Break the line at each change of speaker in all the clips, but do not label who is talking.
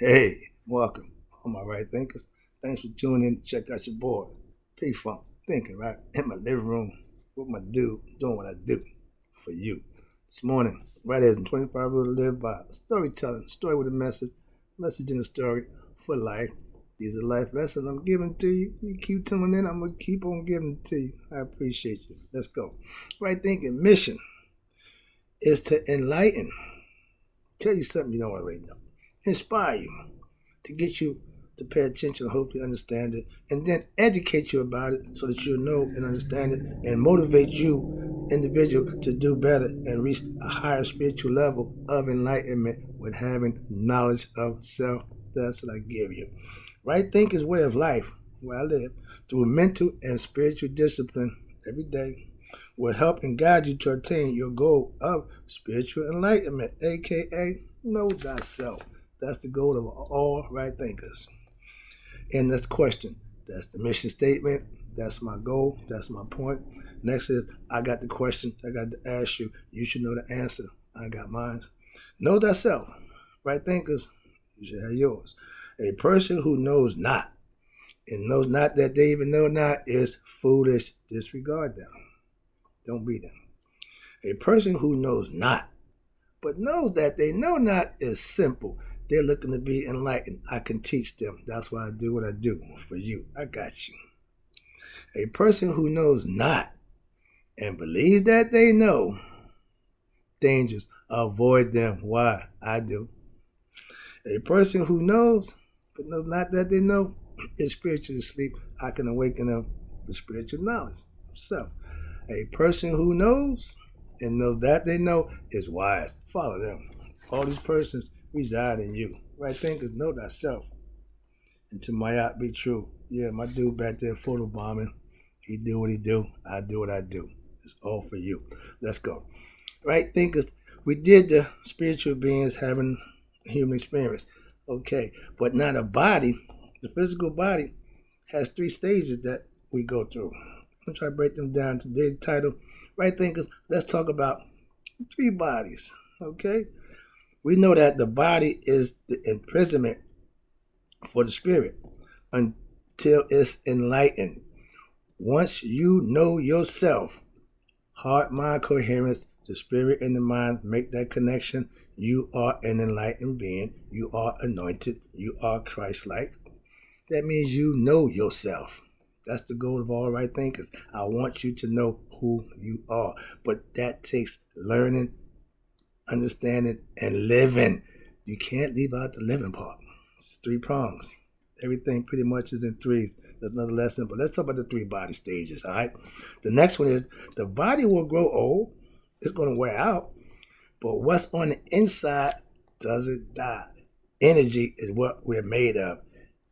Hey, welcome, all my right thinkers. Thanks for tuning in to check out your boy, P Funk, thinking right in my living room with my dude, doing what I do for you. This morning, right as in 25 rules to live by, storytelling, story with a message in a story for life. These are life lessons I'm giving to you. You keep tuning in, I'm gonna keep on giving it to you. I appreciate you. Let's go. Right thinking mission is to enlighten, tell you something you don't already know, inspire you, to get you to pay attention, hopefully understand it, and then educate you about it so that you'll know and understand it and motivate you, individual, to do better and reach a higher spiritual level of enlightenment with having knowledge of self. That's what I give you. Right thinking is way of life where I live through mental and spiritual discipline every day will help and guide you to attain your goal of spiritual enlightenment, aka know thyself. That's the goal of all right thinkers. And that's the question. That's the mission statement. That's my goal. That's my point. Next is I got the question. I got to ask you. You should know the answer. I got mine. Know thyself. Right thinkers, you should have yours. A person who knows not and knows not that they even know not is foolish. Disregard them. Don't be them. A person who knows not but knows that they know not is simple. They're looking to be enlightened. I can teach them. That's why I do what I do for you. I got you. A person who knows not and believes that they know dangers, avoid them. Why? I do. A person who knows but knows not that they know is spiritually asleep. I can awaken them with spiritual knowledge of self. A person who knows and knows that they know is wise. Follow them. All these persons reside in you. Right thinkers know thyself. And to my yacht be true. Yeah, my dude back there photobombing. He do what he do. I do what I do. It's all for you. Let's go. Right thinkers, we did the spiritual beings having a human experience. Okay, but now the body, the physical body, has three stages that we go through. I'm going to try to break them down. Today's title, right thinkers, let's talk about three bodies. Okay? We know that the body is the imprisonment for the spirit until it's enlightened. Once you know yourself, heart, mind, coherence, the spirit and the mind make that connection. You are an enlightened being. You are anointed. You are Christ-like. That means you know yourself. That's the goal of all right thinkers. I want you to know who you are. But that takes learning, understanding, and living. You can't leave out the living part. It's three prongs. Everything pretty much is in threes. That's another lesson. But let's talk about the three body stages, all right? The next one is the body will grow old. It's going to wear out. But what's on the inside doesn't die. Energy is what we're made of.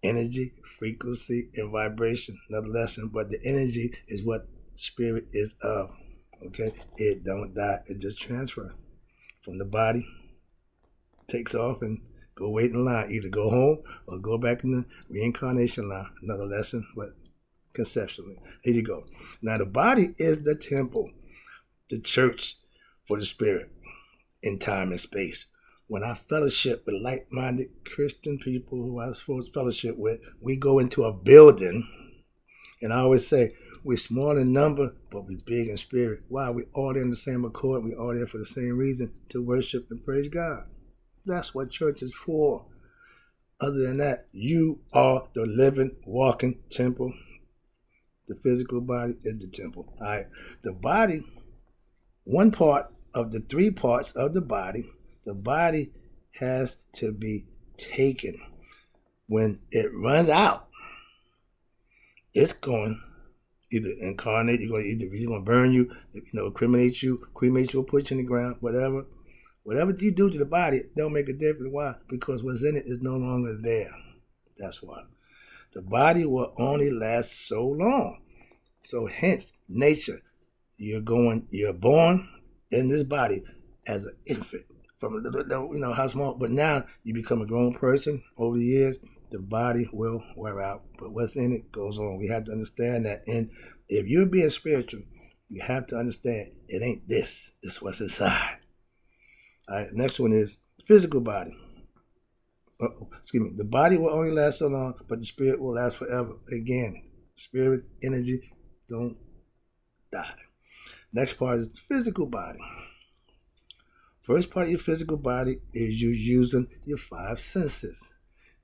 Energy, frequency, and vibration. Another lesson. But the energy is what spirit is of. Okay? It don't die. It just transfers from the body, takes off, and go wait in line. Either go home or go back in the reincarnation line. Another lesson, but conceptually. Here you go. Now the body is the temple, the church for the spirit in time and space. When I fellowship with like-minded Christian people who I fellowship with, we go into a building, and I always say, we're small in number, but we're big in spirit. Why? We're all there in the same accord. We're all there for the same reason, to worship and praise God. That's what church is for. Other than that, you are the living, walking temple. The physical body is the temple. All right. The body, one part of the three parts of the body has to be taken. When it runs out, it's going either incarnate, you're going to burn you, cremate you, or put you in the ground, whatever. Whatever you do to the body, it don't make a difference. Why? Because what's in it is no longer there. That's why. The body will only last so long. So hence, nature, you're born in this body as an infant. From how small, but now you become a grown person over the years, the body will wear out. But what's in it goes on. We have to understand that. And if you're being spiritual, you have to understand it ain't this. It's what's inside. All right, next one is physical body. excuse me, the body will only last so long, but the spirit will last forever. Again, spirit, energy, don't die. Next part is the physical body. First part of your physical body is you using your five senses.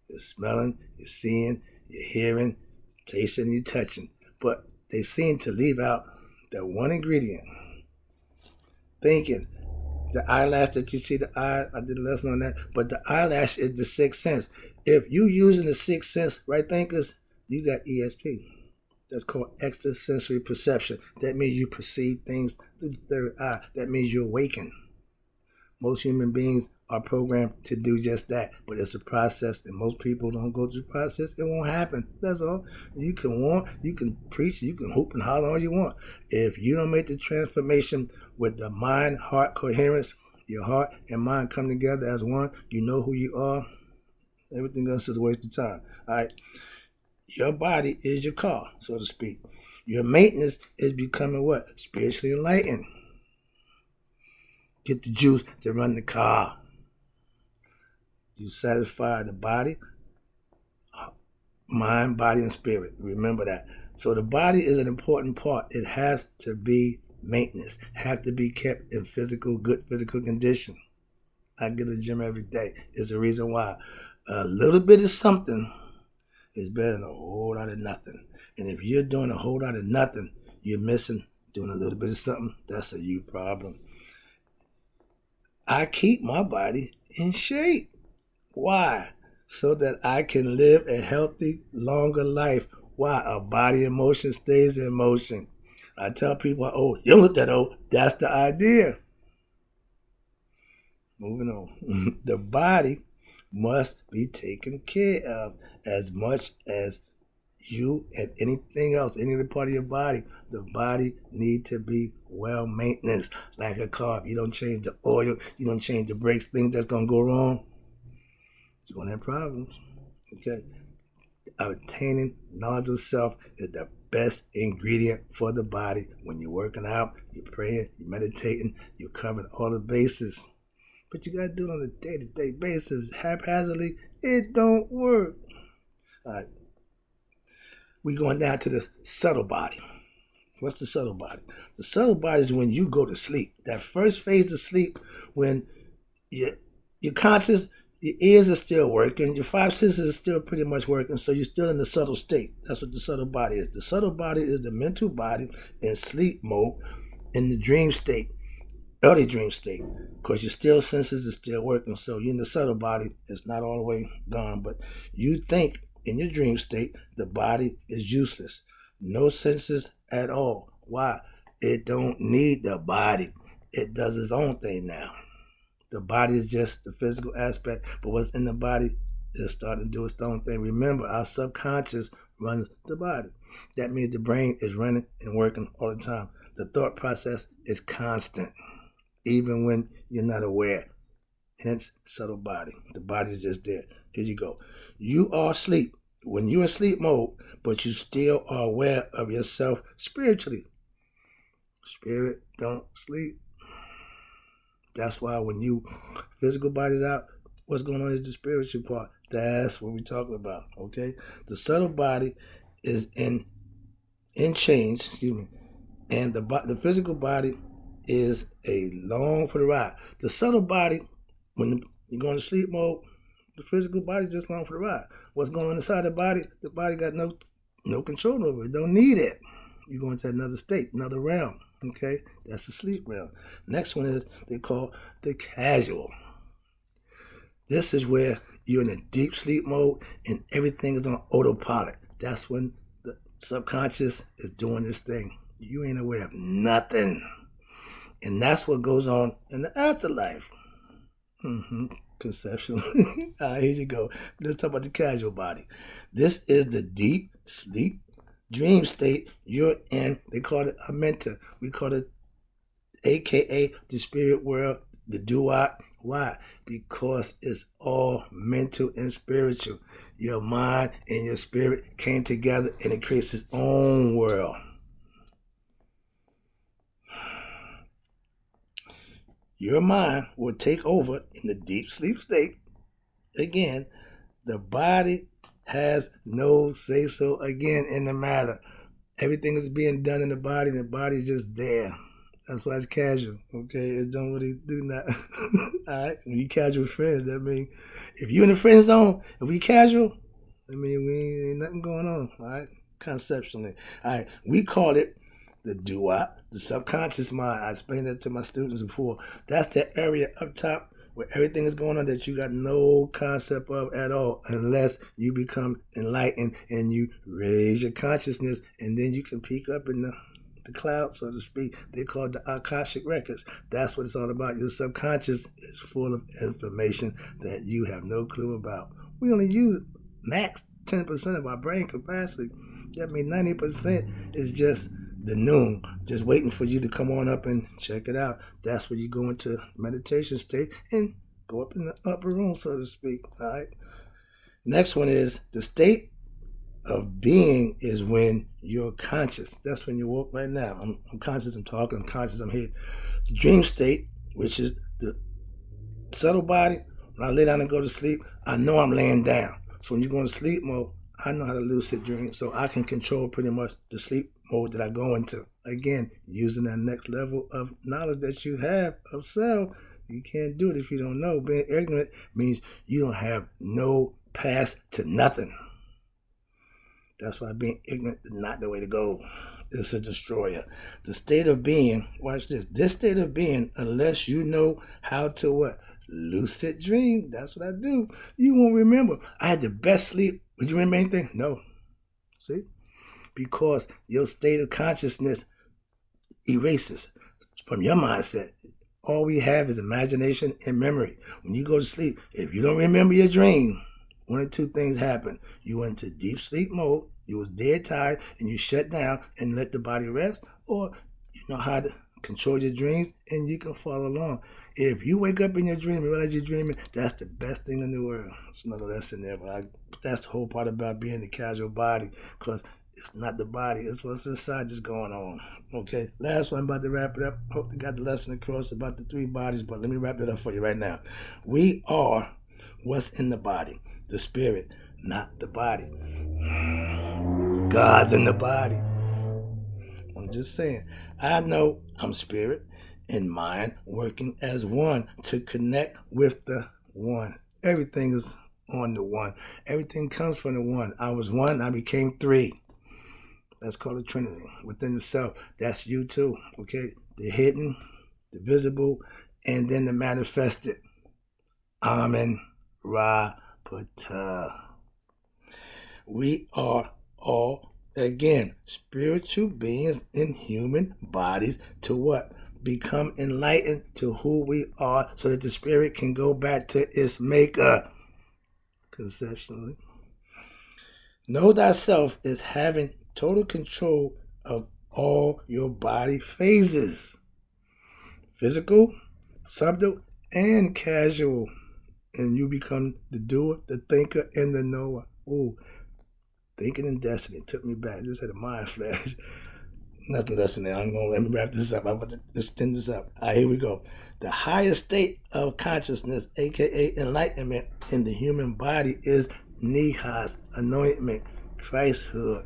You're smelling, you're seeing, you're hearing, you're tasting, you're touching. But they seem to leave out that one ingredient. Thinking. The eyelash that you see, the eye, I did a lesson on that, but the eyelash is the sixth sense. If you using the sixth sense, right thinkers, you got ESP. That's called extrasensory perception. That means you perceive things through the third eye. That means you're awakened. Most human beings are programmed to do just that, but it's a process, and most people don't go through the process. It won't happen. That's all. You can want, you can preach, you can hoop and holler all you want. If you don't make the transformation with the mind-heart coherence, your heart and mind come together as one, you know who you are. Everything else is a waste of time. All right. Your body is your car, so to speak. Your maintenance is becoming what? Spiritually enlightened. Get the juice to run the car. You satisfy the body, mind, body, and spirit. Remember that. So the body is an important part. It has to be maintenance, have to be kept in good physical condition. I go to the gym every day. It's the reason why. A little bit of something is better than a whole lot of nothing. And if you're doing a whole lot of nothing, you're missing doing a little bit of something. That's a you problem. I keep my body in shape. Why? So that I can live a healthy, longer life. Why? A body in motion stays in motion. I tell people, oh, you don't look that old. That's the idea. Moving on. The body must be taken care of as much as you and anything else, any other part of your body. The body need to be well maintenance, like a car. If you don't change the oil, you don't change the brakes, things that's gonna go wrong, you're gonna have problems. Okay. Obtaining knowledge of self is the best ingredient for the body. When you're working out, you're praying, you're meditating, you're covering all the bases. But you gotta do it on a day-to-day basis. Haphazardly, it don't work. All right. We're going down to the subtle body. What's the subtle body? The subtle body is when you go to sleep. That first phase of sleep, when you're conscious, your ears are still working, your five senses are still pretty much working, so you're still in the subtle state. That's what the subtle body is. The subtle body is the mental body in sleep mode, in the dream state, early dream state, because your still senses are still working. So you're in the subtle body. It's not all the way gone, but you think in your dream state, the body is useless. No senses at all. Why? It don't need the body. It does its own thing now. The body is just the physical aspect, but what's in the body is starting to do its own thing. Remember, our subconscious runs the body. That means the brain is running and working all the time. The thought process is constant, even when you're not aware. Hence, subtle body. The body is just there. Here you go. You are asleep. When you're in sleep mode, but you still are aware of yourself spiritually. Spirit don't sleep. That's why when you physical body's out, what's going on is the spiritual part. That's what we're talking about, okay? The subtle body is in change, and the physical body is along for the ride. The subtle body, when you're going to sleep mode, the physical body is just along for the ride. What's going on inside the body got no control over it. Don't need it. You're going to another state, another realm. Okay, that's the sleep realm. Next one is they call the casual. This is where you're in a deep sleep mode and everything is on autopilot. That's when the subconscious is doing this thing. You ain't aware of nothing. And that's what goes on in the afterlife. Conceptual. Here you go. Let's talk about the casual body. This is the deep sleep dream state you're in. They call it a mentor. We call it AKA the spirit world, the duat. Why? Because it's all mental and spiritual. Your mind and your spirit came together and it creates its own world. Your mind will take over in the deep sleep state again, the body has no say-so again in the matter. Everything is being done in the body, and the body's just there. That's why it's casual, okay? It don't really do that. All right? When you casual with friends, that means if you in the friend zone, if we casual, I mean, we ain't nothing going on, all right? Conceptually. All right, we call it the doo-wop, the subconscious mind. I explained that to my students before. That's the area up top where everything is going on that you got no concept of at all, unless you become enlightened and you raise your consciousness, and then you can peek up in the cloud, so to speak. They call it the Akashic records. That's what it's all about. Your subconscious is full of information that you have no clue about. We only use max 10% of our brain capacity. That means 90% is just the noon, just waiting for you to come on up and check it out. That's where you go into meditation state and go up in the upper room, so to speak. All right. Next one is the state of being is when you're conscious. That's when you woke right now. I'm conscious, I'm talking, I'm conscious, I'm here. The dream state, which is the subtle body, when I lay down and go to sleep, I know I'm laying down. So when you go into sleep mode, I know how to lucid dream, so I can control pretty much the sleep mode that I go into. Again, using that next level of knowledge that you have of self. You can't do it if you don't know. Being ignorant means you don't have no pass to nothing. That's why being ignorant is not the way to go. It's a destroyer. The state of being, watch this. This state of being, unless you know how to what? Lucid dream. That's what I do. You won't remember. I had the best sleep. Would you remember anything? No. See? Because your state of consciousness erases from your mindset. All we have is imagination and memory. When you go to sleep, if you don't remember your dream, one of two things happen. You went into deep sleep mode, you was dead tired, and you shut down and let the body rest, or you know how to control your dreams and you can follow along. If you wake up in your dream and realize you're dreaming, that's the best thing in the world. It's another lesson there, but that's the whole part about being the casual body, because it's not the body, it's what's inside just going on. Okay, last one, I'm about to wrap it up. Hope you got the lesson across about the three bodies, but let me wrap it up for you right now. We are what's in the body, the spirit, not the body. God's in the body. I'm just saying, I know I'm spirit and mind working as one to connect with the one. Everything is on the one. Everything comes from the one. I was one, I became three. That's called a Trinity within the self. That's you too, okay? The hidden, the visible, and then the manifested. Amen. Ra Pata. We are all, again, spiritual beings in human bodies to what? Become enlightened to who we are so that the spirit can go back to its maker. Conceptually. Know thyself is having total control of all your body phases. Physical, subtle, and casual. And you become the doer, the thinker, and the knower. Ooh, thinking in destiny took me back. Just had a mind flash. Nothing less than that. Let me wrap this up. I'm about to extend this up. All right, here we go. The highest state of consciousness, aka enlightenment, in the human body is Nihas, anointment, Christhood.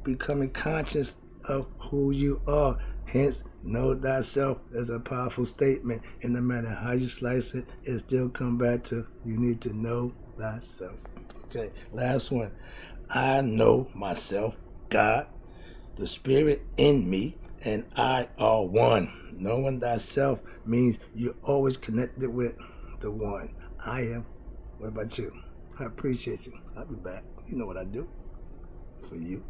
Becoming conscious of who you are. Hence, know thyself is a powerful statement. And no matter how you slice it, it still come back to you need to know thyself. Okay, last one. I know myself, God, the spirit in me, and I are one. Knowing thyself means you're always connected with the one. I am. What about you? I appreciate you. I'll be back. You know what I do for you.